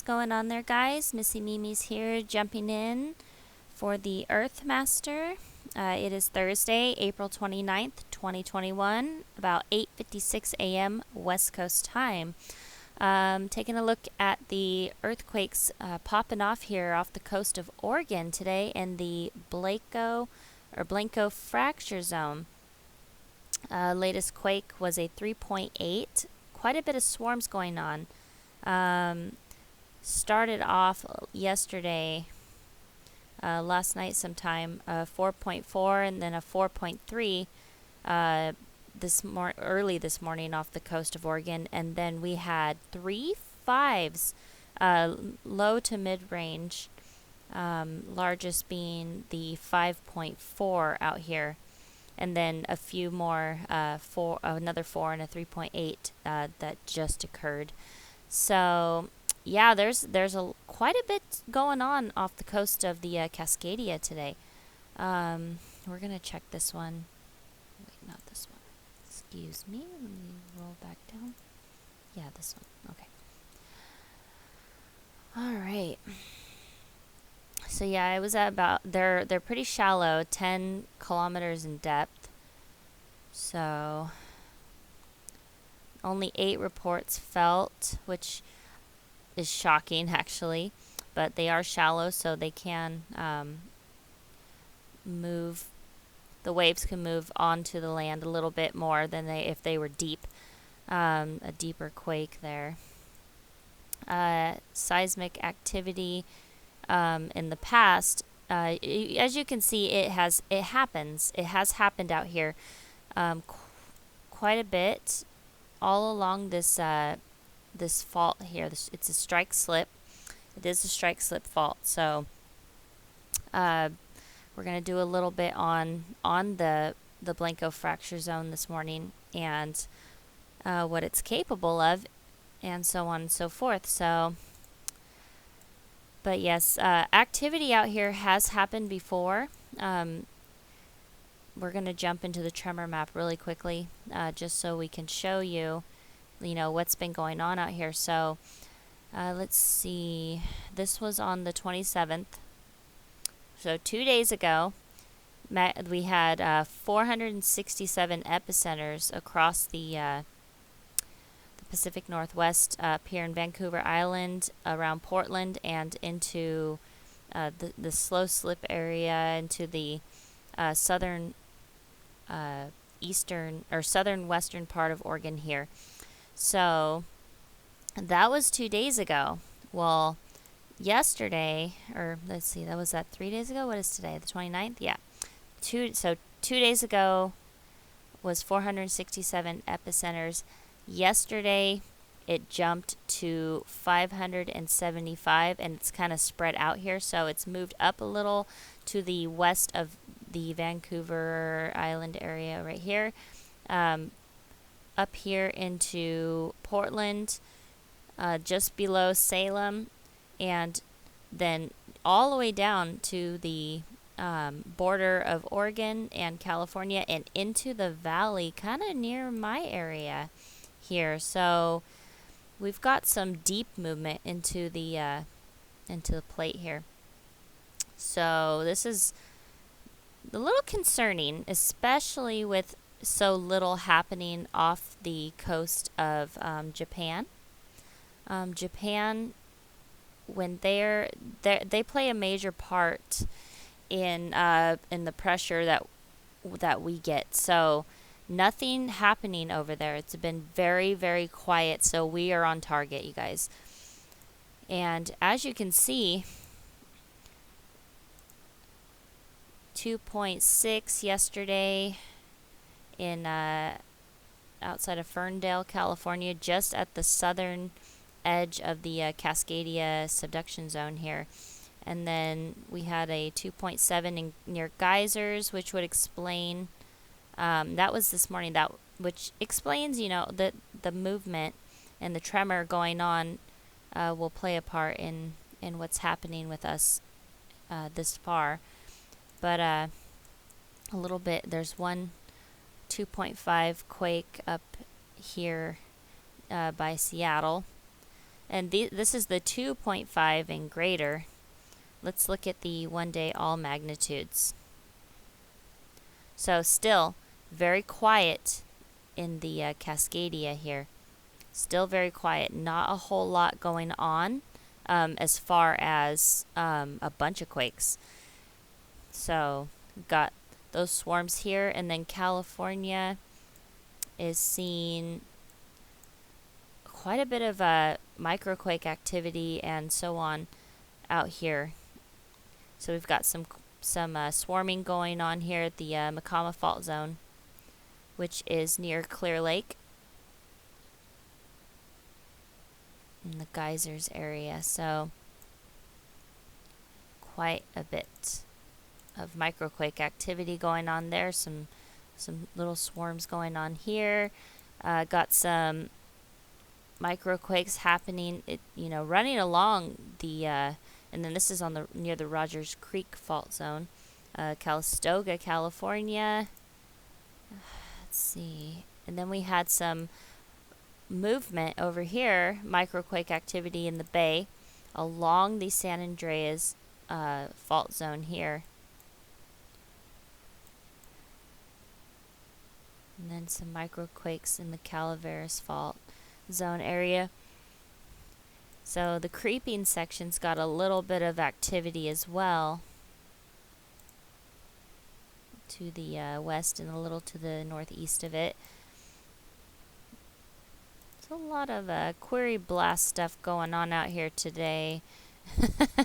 going on there, guys? Missy Mimi's here, jumping in for the Earthmaster. It is Thursday, April 29th, 2021, about 8:56 a.m. West Coast time. Taking a look at the earthquakes popping off here off the coast of Oregon today in the Blanco fracture zone. Latest quake was a 3.8. Quite a bit of swarms going on. Started off yesterday, last night sometime, 4.4 and then a 4.3 early this morning off the coast of Oregon, and then we had 3 5s, low to mid range, largest being the 5.4 out here, and then a few more, another 4 and a 3.8 that just occurred. So yeah, there's quite a bit going on off the coast of the Cascadia today. We're gonna check this one. Wait, not this one. Excuse me. Let me roll back down. Yeah, this one. Okay. All right. So yeah, I was at about they're pretty shallow, 10 kilometers in depth. So only 8 reports felt, which is shocking actually, but they are shallow, so they can move. The waves can move onto the land a little bit more than if they were deep, a deeper quake there. Seismic activity in the past, as you can see, it has happened out here quite a bit all along this fault here. It's a strike slip. It is a strike slip fault. So we're going to do a little bit on the Blanco fracture zone this morning, and what it's capable of, and so on and so forth. So, but yes, activity out here has happened before. We're going to jump into the tremor map really quickly, just so we can show you, what's been going on out here. So let's see. This was on the 27th. So 2 days ago, we had 467 epicenters across the Pacific Northwest, up here in Vancouver Island, around Portland, and into the slow slip area, into the southern western part of Oregon here. So that was 2 days ago. Well, yesterday, or let's see, that was 3 days ago? What is today? The 29th? Yeah. 2 days ago was 467 epicenters. Yesterday, it jumped to 575, and it's kind of spread out here. So it's moved up a little to the west of the Vancouver Island area right here. Up here into Portland, just below Salem, and then all the way down to the border of Oregon and California, and into the valley, kind of near my area here. So we've got some deep movement into the plate here. So this is a little concerning, especially with so little happening off the coast of Japan. Japan, when they play a major part in the pressure that we get. So nothing happening over there. It's been very, very quiet. So we are on target, you guys. And as you can see, 2.6 yesterday in outside of Ferndale, California, just at the southern edge of the Cascadia subduction zone here. And then we had a 2.7 near geysers, which would explain, that was this morning, which explains, that the movement and the tremor going on will play a part in what's happening with us this far. But a little bit, there's one 2.5 quake up here by Seattle. And this is the 2.5 and greater. Let's look at the 1-day all magnitudes. So still very quiet in the Cascadia here. Still very quiet. Not a whole lot going on as far as a bunch of quakes. So got those swarms here, and then California is seeing quite a bit of microquake activity and so on out here. So we've got some swarming going on here at the Macama Fault Zone, which is near Clear Lake in the geysers area. So quite a bit of microquake activity going on there. Some little swarms going on here. Got some microquakes happening, running along the, and then this is on near the Rogers Creek Fault Zone, Calistoga, California. Let's see, and then we had some movement over here, microquake activity in the bay, along the San Andreas Fault Zone here. And then some microquakes in the Calaveras Fault Zone area. So the creeping section's got a little bit of activity as well to the west and a little to the northeast of it. There's a lot of query blast stuff going on out here today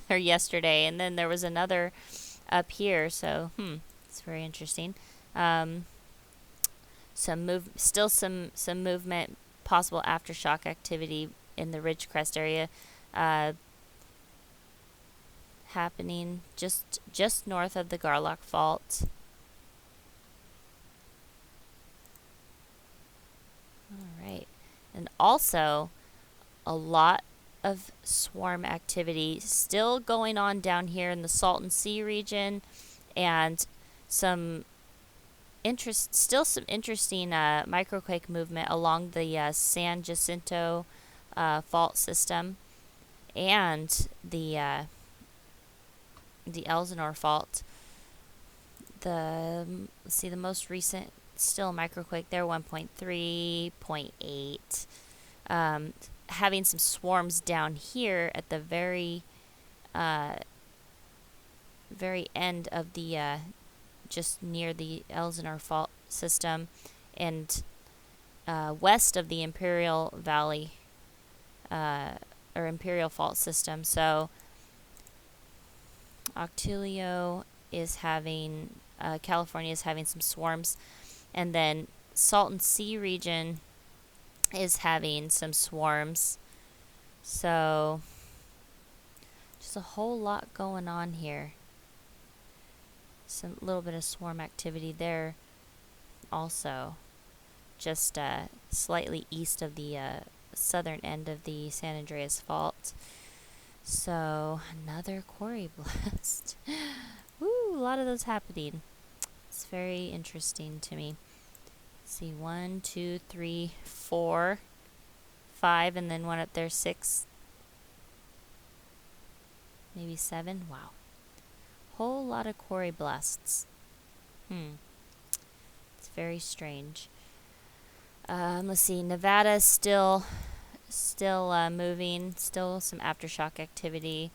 or yesterday, and then there was another up here, so it's very interesting. Still some movement, possible aftershock activity in the Ridgecrest area, happening just north of the Garlock Fault. All right, and also a lot of swarm activity still going on down here in the Salton Sea region, and some interesting microquake movement along the San Jacinto fault system and the Elsinore fault. Let's see, the most recent still microquake there, 1.3, 0.8. Having some swarms down here at the very end of the just near the Elsinore fault system, and west of the Imperial Valley or Imperial fault system. So Octilio is having, California is having some swarms, and then Salton Sea region is having some swarms. So just a whole lot going on here. Some little bit of swarm activity there also, just slightly east of the southern end of the San Andreas Fault. So another quarry blast. Woo, a lot of those happening. It's very interesting to me. Let's see, 1, 2, 3, 4, 5, and then one up there, 6, maybe 7. Wow. Whole lot of quarry blasts. It's very strange. Let's see, Nevada still moving, still some aftershock activity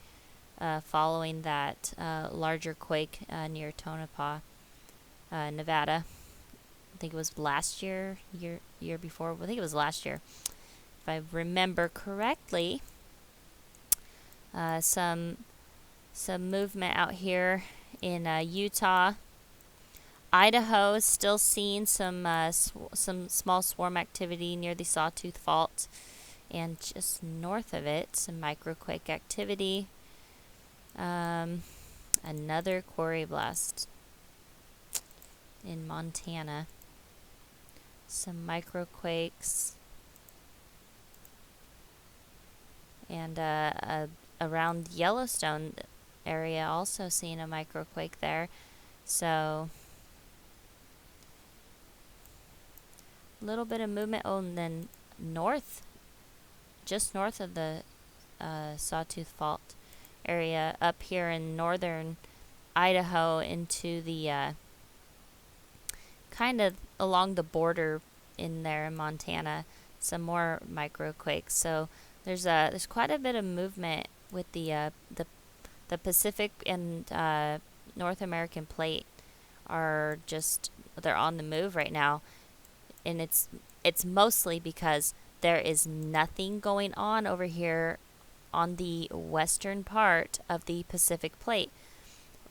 following that larger quake near Tonopah, Nevada. I think it was last year before. I think it was last year, if I remember correctly. Some movement out here in Utah. Idaho is still seeing some small swarm activity near the Sawtooth Fault, and just north of it, some microquake activity. Another quarry blast in Montana. Some microquakes, and around Yellowstone area also seeing a microquake there. So a little bit of movement. Oh, and then just north of the Sawtooth Fault area up here in northern Idaho into the kind of along the border in there in Montana, some more microquakes. So there's quite a bit of movement with the Pacific and North American plate are just, they're on the move right now, and it's mostly because there is nothing going on over here on the western part of the Pacific plate.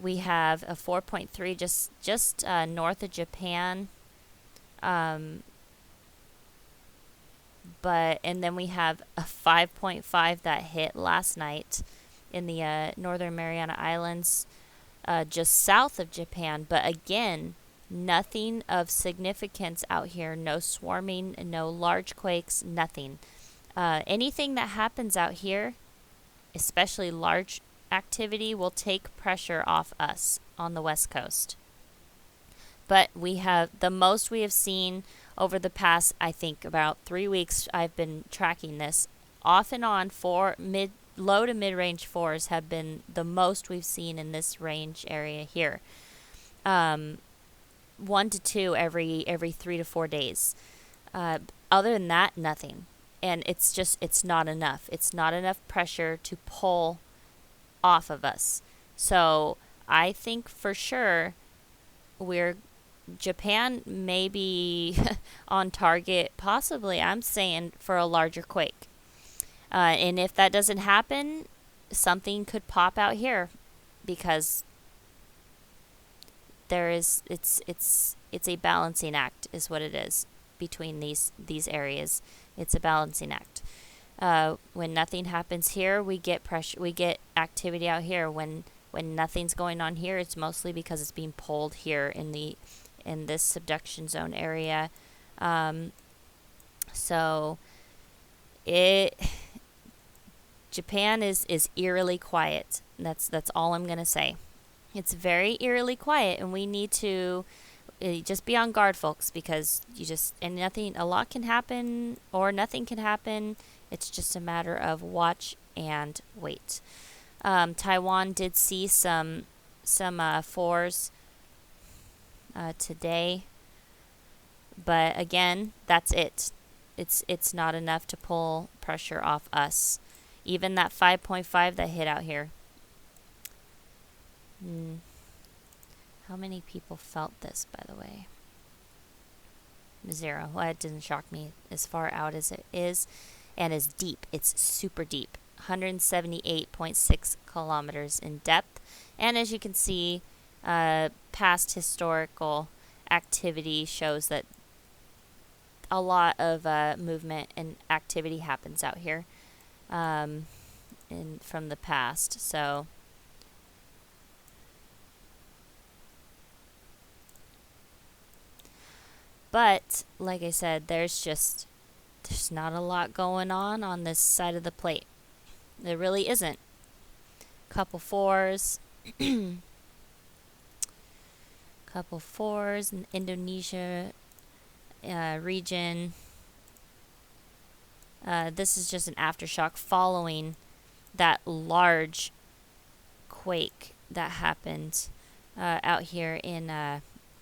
We have a 4.3 just north of Japan, and then we have a 5.5 that hit last night in the Northern Mariana Islands, just south of Japan. But again, nothing of significance out here. No swarming, no large quakes, nothing. Anything that happens out here, especially large activity, will take pressure off us on the West Coast. But we have the most we have seen over the past, I think, about 3 weeks. I've been tracking this off and on. Low to mid-range 4s have been the most we've seen in this range area here. 1 to 2 every 3 to 4 days. Other than that, nothing. And it's not enough. It's not enough pressure to pull off of us. So I think for sure Japan may be on target, possibly, I'm saying, for a larger quake. And if that doesn't happen, something could pop out here, because it's a balancing act is what it is between these areas. It's a balancing act. When nothing happens here, we get pressure, we get activity out here. When nothing's going on here, it's mostly because it's being pulled here in this subduction zone area. So Japan is eerily quiet. That's all I'm gonna say. It's very eerily quiet, and we need to just be on guard, folks, because a lot can happen or nothing can happen. It's just a matter of watch and wait. Taiwan did see some 4s today, but again, that's it. It's not enough to pull pressure off us. Even that 5.5 that hit out here. How many people felt this, by the way? 0. Well, it didn't shock me as far out as it is, and as deep. It's super deep. 178.6 kilometers in depth. And as you can see, past historical activity shows that a lot of movement and activity happens out here from the past. So but like I said, there's not a lot going on this side of the plate. There really isn't. Couple 4s. Couple 4s in Indonesia region. This is just an aftershock following that large quake that happened out here in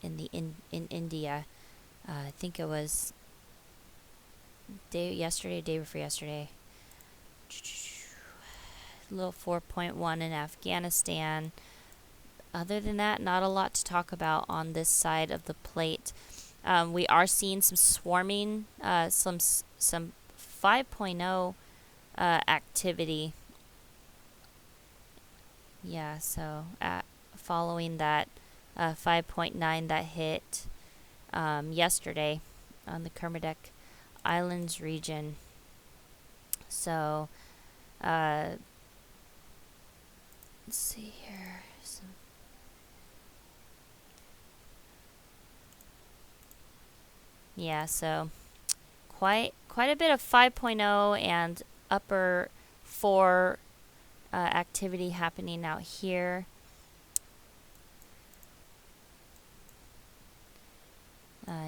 India. I think it was day before yesterday. Little 4.1 in Afghanistan. Other than that, not a lot to talk about on this side of the plate. We are seeing some swarming, some 5.0 activity. Yeah, so following that 5.9 that hit yesterday on the Kermadec Islands region. So let's see here. Yeah, so quite a bit of 5.0 and upper 4 activity happening out here.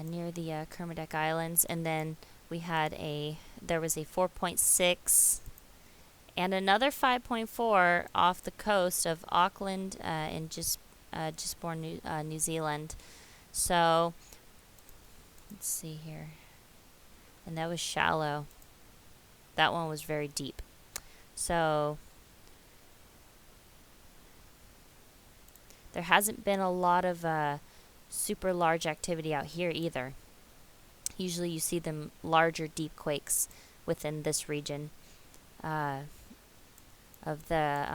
Near the Kermadec Islands, and then there was a 4.6 and another 5.4 off the coast of Auckland in Gisborne, New Zealand. So let's see here. And that was shallow. That one was very deep. So there hasn't been a lot of super large activity out here either. Usually you see them larger deep quakes within this region of the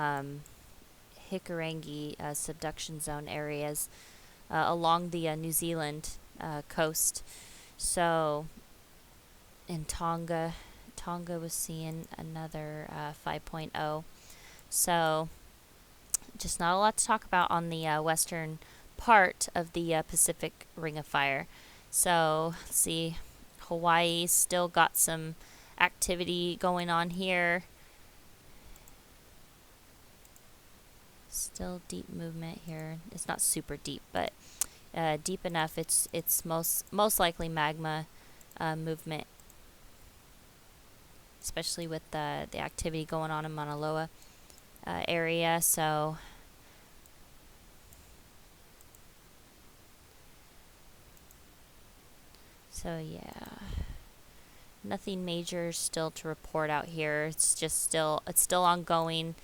Hikurangi subduction zone areas along the New Zealand coast. So in Tonga was seeing another 5.0. So just not a lot to talk about on the western part of the Pacific Ring of Fire. So let's see, Hawaii still got some activity going on here. Still deep movement here. It's not super deep, but deep enough. It's most likely magma movement, especially with the activity going on in Mauna Loa area. So yeah, nothing major still to report out here. It's just still ongoing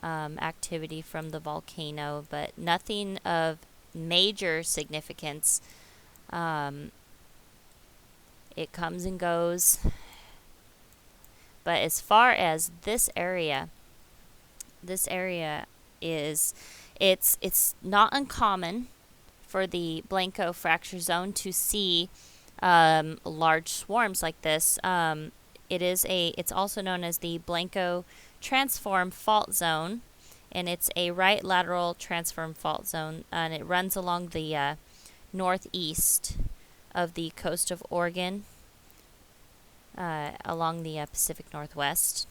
activity from the volcano, but nothing of major significance. It comes and goes. But as far as this area is, it's not uncommon for the Blanco fracture zone to see large swarms like this. It's also known as the Blanco transform fault zone, and it's a right lateral transform fault zone, and it runs along the northeast of the coast of Oregon, along the Pacific Northwest,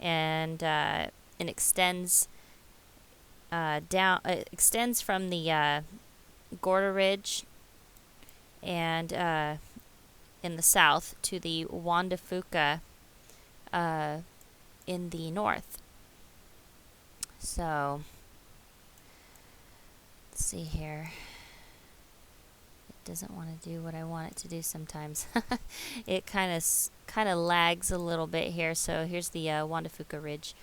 and it extends down. It extends from the Gorda Ridge and in the south to the Juan de Fuca in the north. So let's see here. It doesn't want to do what I want it to do sometimes. It kind of lags a little bit here. So here's the Juan de Fuca Ridge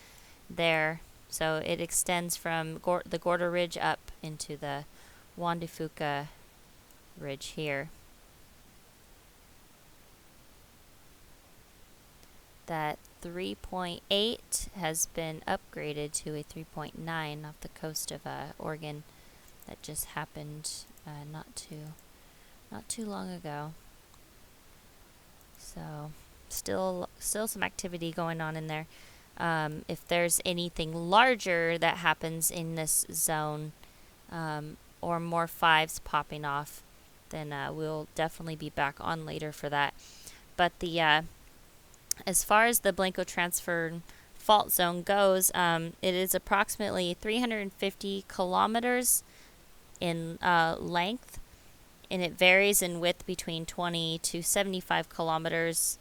there. So it extends from the Gorda Ridge up into the Juan de Fuca Ridge here. That 3.8 has been upgraded to a 3.9 off the coast of Oregon. That just happened not too long ago. So still some activity going on in there. If there's anything larger that happens in this zone, or more fives popping off, then we'll definitely be back on later for that. But as far as the Blanco transfer fault zone goes, it is approximately 350 kilometers in length, and it varies in width between 20 to 75 kilometers.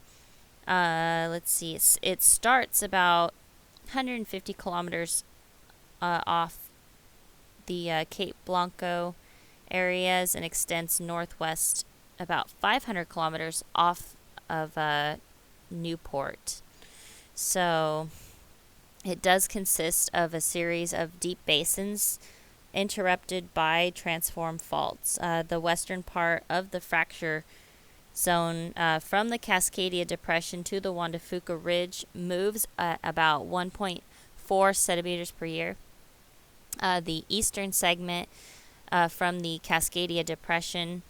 Let's see, it starts about 150 kilometers off the Cape Blanco areas and extends northwest about 500 kilometers off of Newport. So it does consist of a series of deep basins interrupted by transform faults. The western part of the fracture zone from the Cascadia Depression to the Juan de Fuca Ridge moves at about 1.4 centimeters per year. The eastern segment from the Cascadia Depression,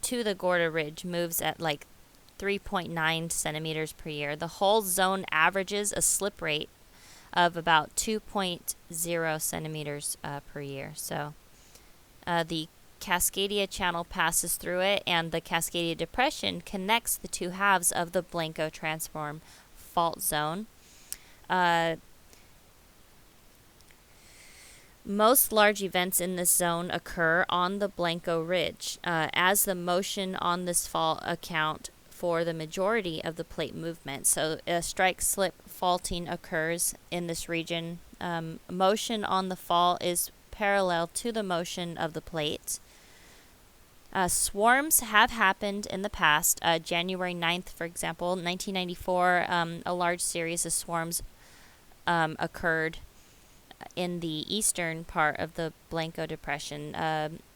to the Gorda Ridge moves at like 3.9 centimeters per year. The whole zone averages a slip rate of about 2.0 centimeters per year. So the Cascadia Channel passes through it, and the Cascadia Depression connects the two halves of the Blanco transform fault zone. Most large events in this zone occur on the Blanco Ridge, as the motion on this fault account for the majority of the plate movement. So a strike-slip faulting occurs in this region. Motion on the fault is parallel to the motion of the plate. Swarms have happened in the past. January 9th, for example, 1994, a large series of swarms occurred in the eastern part of the Blanco Depression.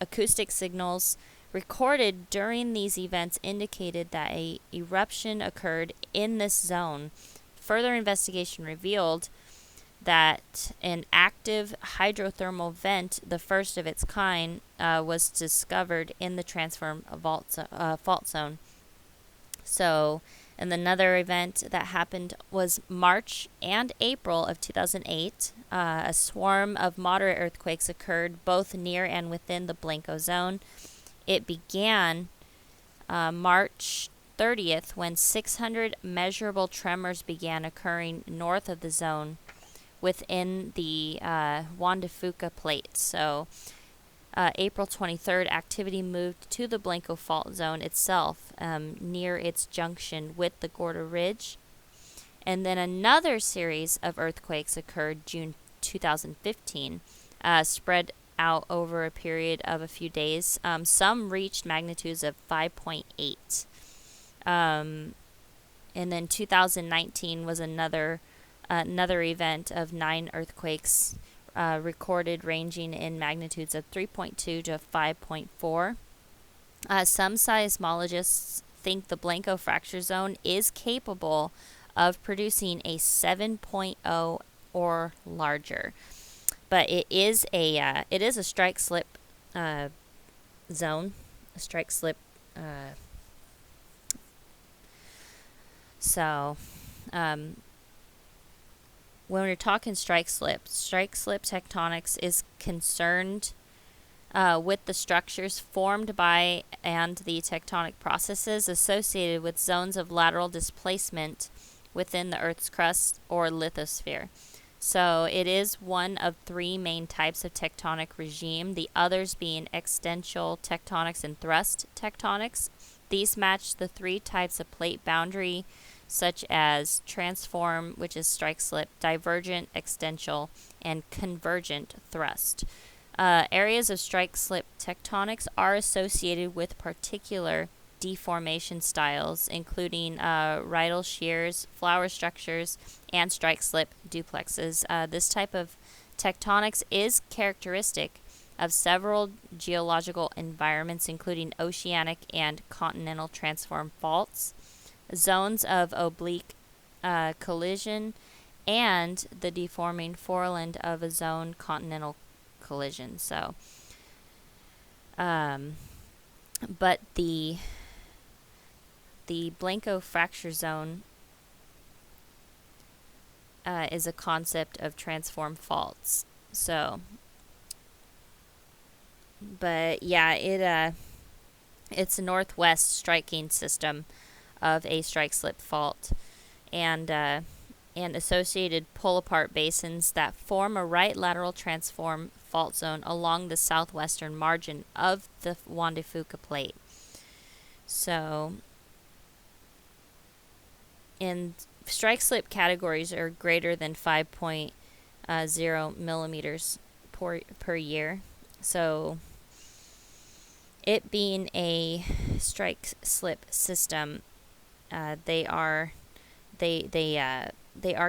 Acoustic signals recorded during these events indicated that a eruption occurred in this zone. Further investigation revealed that an active hydrothermal vent, the first of its kind, was discovered in the transform fault zone. So, and another event that happened was March and April of 2008. A swarm of moderate earthquakes occurred both near and within the Blanco zone. It began March 30th when 600 measurable tremors began occurring north of the zone within the Juan de Fuca plate. So April 23rd, activity moved to the Blanco fault zone itself, near its junction with the Gorda Ridge. And then another series of earthquakes occurred June 2015, spread out over a period of a few days. Some reached magnitudes of 5.8. And then 2019 was another event of 9 earthquakes recorded, ranging in magnitudes of 3.2 to 5.4. Some seismologists think the Blanco fracture zone is capable of producing a 7.0 or larger, but it is a strike slip zone, a strike slip. So. When we're talking strike slip tectonics is concerned with the structures formed by and the tectonic processes associated with zones of lateral displacement within the Earth's crust or lithosphere. So it is one of 3 main types of tectonic regime, the others being extensional tectonics and thrust tectonics. These match the 3 types of plate boundary, such as transform, which is strike slip, divergent extensional, and convergent thrust. Areas of strike slip tectonics are associated with particular deformation styles, including radial shears, flower structures, and strike slip duplexes. This type of tectonics is characteristic of several geological environments, including oceanic and continental transform faults, zones of oblique collision, and the deforming foreland of a zone continental collision. So, but the Blanco fracture zone is a concept of transform faults. So, but yeah, it's a northwest striking system of a strike slip fault, and associated pull apart basins that form a right lateral transform fault zone along the southwestern margin of the Juan de Fuca plate. So, in strike slip categories are greater than 5.0 millimeters per year. So, it being a strike slip system, they are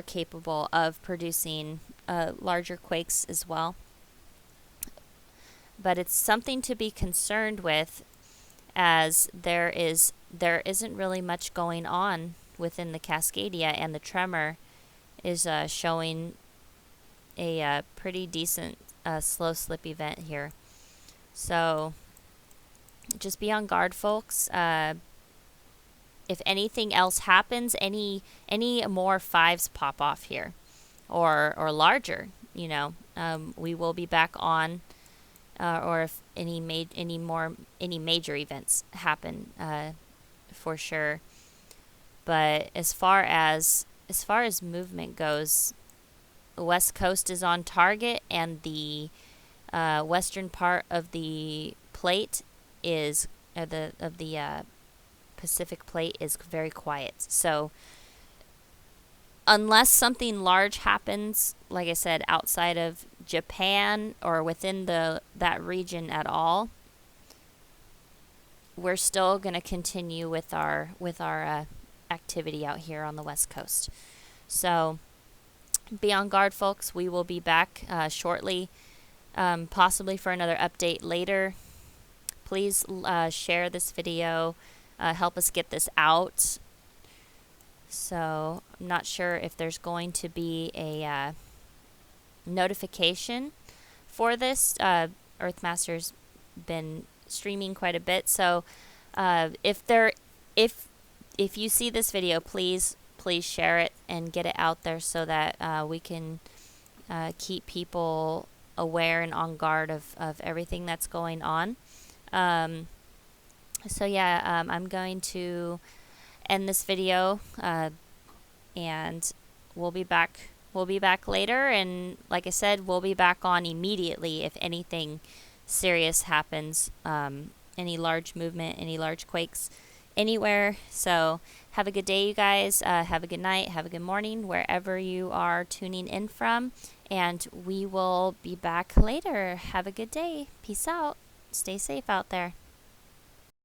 capable of producing larger quakes as well. But it's something to be concerned with, as there isn't really much going on within the Cascadia, and the Tremor is showing a pretty decent slow slip event here. So just be on guard, folks. If anything else happens, any more 5s pop off here, or larger, we will be back on. Or if any major events happen, for sure. But as far as movement goes, the West Coast is on target, and the western part of the plate is the Pacific plate is very quiet. So unless something large happens, like I said, outside of Japan or within that region at all, we're still going to continue with our activity out here on the West Coast. So be on guard, folks. We will be back shortly, possibly for another update later. Please share this video. Help us get this out. So I'm not sure if there's going to be a notification for this. Earthmaster's been streaming quite a bit, so if you see this video, please share it and get it out there so that we can keep people aware and on guard of everything that's going on. So yeah, I'm going to end this video, and we'll be back later, and like I said, we'll be back on immediately if anything serious happens, any large movement, any large quakes anywhere. So have a good day, you guys. Have a good night, have a good morning wherever you are tuning in from, and we will be back later. Have a good day. Peace out. Stay safe out there.